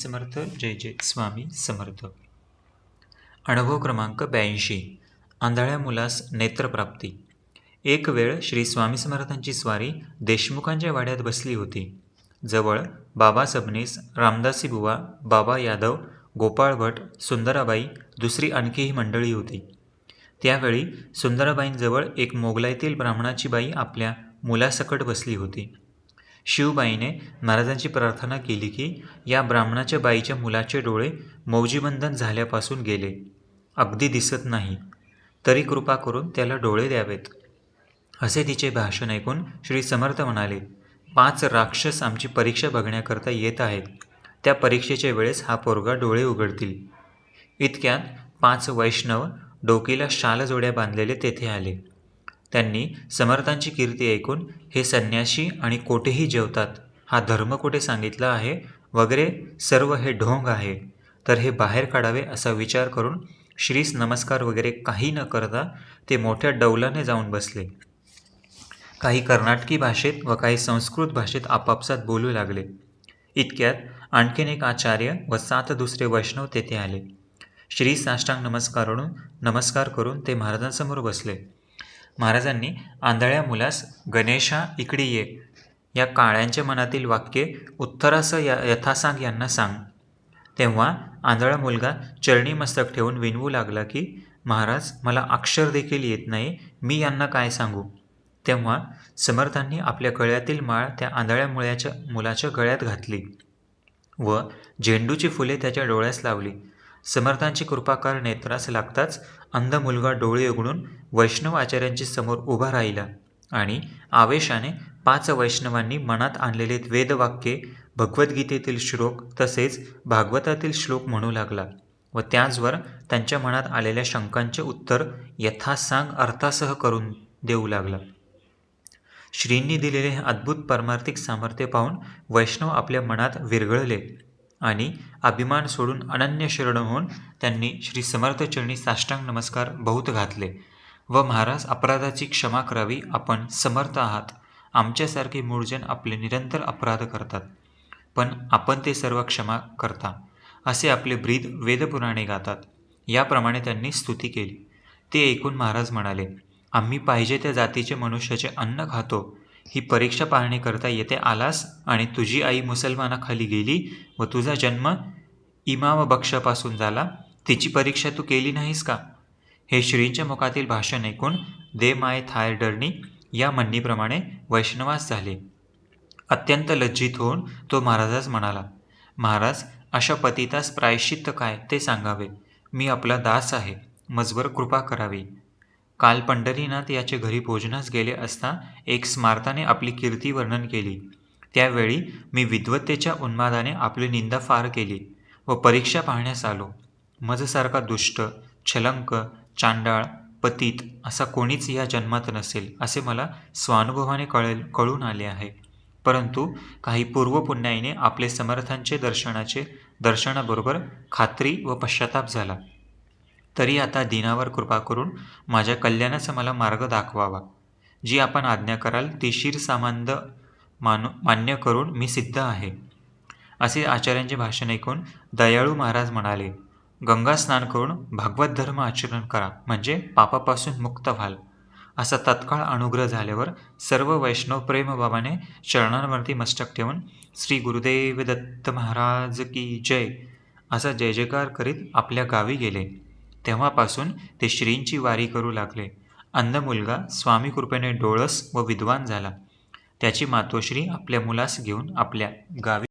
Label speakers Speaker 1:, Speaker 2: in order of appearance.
Speaker 1: समर्थ. जय जय स्वामी समर्थ. अनुभव क्रमांक 82. आंधळ्या मुलास नेत्रप्राप्ती. एक वेळ श्री स्वामी समर्थांची स्वारी देशमुखांच्या वाड्यात बसली होती. जवळ बाबा सबनीस, रामदासी बुवा, बाबा यादव, गोपाळ भट, सुंदराबाई, दुसरी आणखीही मंडळी होती. त्यावेळी सुंदराबाईंजवळ एक मोगलाईतील ब्राह्मणाची बाई आपल्या मुलासकट बसली होती. शिवबाईने महाराजांची प्रार्थना केली की या ब्राह्मणाच्या बाईच्या मुलाचे डोळे मौजीबंधन झाल्यापासून गेले, अगदी दिसत नाही, तरी कृपा करून त्याला डोळे द्यावेत. असे तिचे भाषण ऐकून श्री समर्थ म्हणाले, 5 राक्षस आमची परीक्षा बघण्याकरता येत आहेत. त्या परीक्षेच्या वेळेस हा पोरगा डोळे उघडतील. इतक्यात 5 वैष्णव डोकीला शालजोड्या बांधलेले तेथे आले. त्यांनी समर्थांची कीर्ती ऐकून हे संन्याशी आणि कोठेही जेवतात, हा धर्म कुठे सांगितला आहे वगैरे सर्व हे ढोंग आहे, तर हे बाहेर काढावे असा विचार करून श्रीस नमस्कार वगैरे काही न करता ते मोठ्या डौलाने जाऊन बसले. काही कर्नाटकी भाषेत व काही संस्कृत भाषेत आपापसात बोलू लागले. इतक्यात आणखीन एक आचार्य व 7 दुसरे वैष्णव तेथे आले. श्री साष्टांग नमस्कार करून ते महाराजांसमोर बसले. महाराजांनी आंधळ्या मुलास गणेशा इकडे ये या काळ्यांच्या मनातील वाक्य उत्तरासह यथासांग यांना सांग. तेव्हा आंधळा मुलगा चरणी मस्तक ठेवून विनवू लागला की महाराज, मला अक्षर देखील येत नाही, मी यांना काय सांगू. तेव्हा समर्थांनी आपल्या गळ्यातील माळ त्या आंधळ्या मुलाच्या गळ्यात घातली व झेंडूची फुले त्याच्या डोळ्यास लावली. समर्थांची कृपाकार नेत्रास लागताच अंध मुलगा डोळे उघडून वैष्णव आचार्यांची समोर उभा राहिला आणि आवेशाने 5 वैष्णवांनी मनात आणलेले वेदवाक्ये, भगवद्गीतेतील श्लोक तसेच भागवतातील श्लोक म्हणू लागला व त्याचवर त्यांच्या मनात आलेल्या शंकांचे उत्तर यथासांग अर्थासह करून देऊ लागला. श्रींनी दिलेले हे अद्भुत परमार्थिक सामर्थ्य पाहून वैष्णव आपल्या मनात विरघळले आणि अभिमान सोडून अनन्य शरण होऊन त्यांनी श्री समर्थ चरणी साष्टांग नमस्कार बहुत घातले व महाराज, अपराधाची क्षमा करावी, आपण समर्थ आहात. आमच्यासारखे मूळजन आपले निरंतर अपराध करतात, पण आपण ते सर्व क्षमा करता, असे आपले ब्रीद वेदपुराणे गातात. याप्रमाणे त्यांनी स्तुती केली. ते ऐकून महाराज म्हणाले, आम्ही पाहिजे त्या जातीचे मनुष्याचे अन्न खातो. ही परीक्षा पाहण्याकरता येथे आलास आणि तुझी आई मुसलमानाखाली गेली व तुझा जन्म इमाम बक्षापासून झाला, तिची परीक्षा तू केली नाहीस का. हे श्रींच्या मुखातील भाषण ऐकून दे माय थाय डरणी या म्हणणीप्रमाणे वैष्णवास झाले. अत्यंत लज्जित होऊन तो महाराजास म्हणाला, महाराज, अशा पतितास प्रायश्चित्त काय ते सांगावे. मी आपला दास आहे, मजवर कृपा करावी. काल पंढरीनाथ याचे घरी भोजनास गेले असता एक स्मार्ताने आपली कीर्ती वर्णन केली. त्यावेळी मी विद्वत्तेच्या उन्मादाने आपली निंदा फार केली व परीक्षा पाहण्यास आलो. मजसारखा दुष्ट, छलंक, चांडाळ, पतित असा कोणीच या जन्मात नसेल असे मला स्वानुभवाने कळून आले आहे. परंतु काही पूर्वपुण्याईने आपले समर्थांचे दर्शनाबरोबर खात्री व पश्चाताप झाला. तरी आता दिनावर कृपा करून माझ्या कल्याणाचा मला मार्ग दाखवावा. जी आपण आज्ञा कराल ती शिरसामान्य मान्य करून मी सिद्ध आहे. असे आचार्यांचे भाषण ऐकून दयाळू महाराज म्हणाले, गंगा स्नान करून भागवत धर्म आचरण करा, म्हणजे पापापासून मुक्त व्हाल. असा तत्काळ अनुग्रह झाल्यावर सर्व वैष्णव प्रेमभावाने चरणांवरती मस्तक ठेवून श्री गुरुदेव दत्त महाराज की जय असा जय जयकार करीत आपल्या गावी गेले. तेव्हापासून ते श्रींची वारी करू लागले. अंध मुलगा स्वामी कृपेने डोळस व विद्वान झाला. त्याची मातोश्री आपल्या मुलास घेऊन आपल्या गावी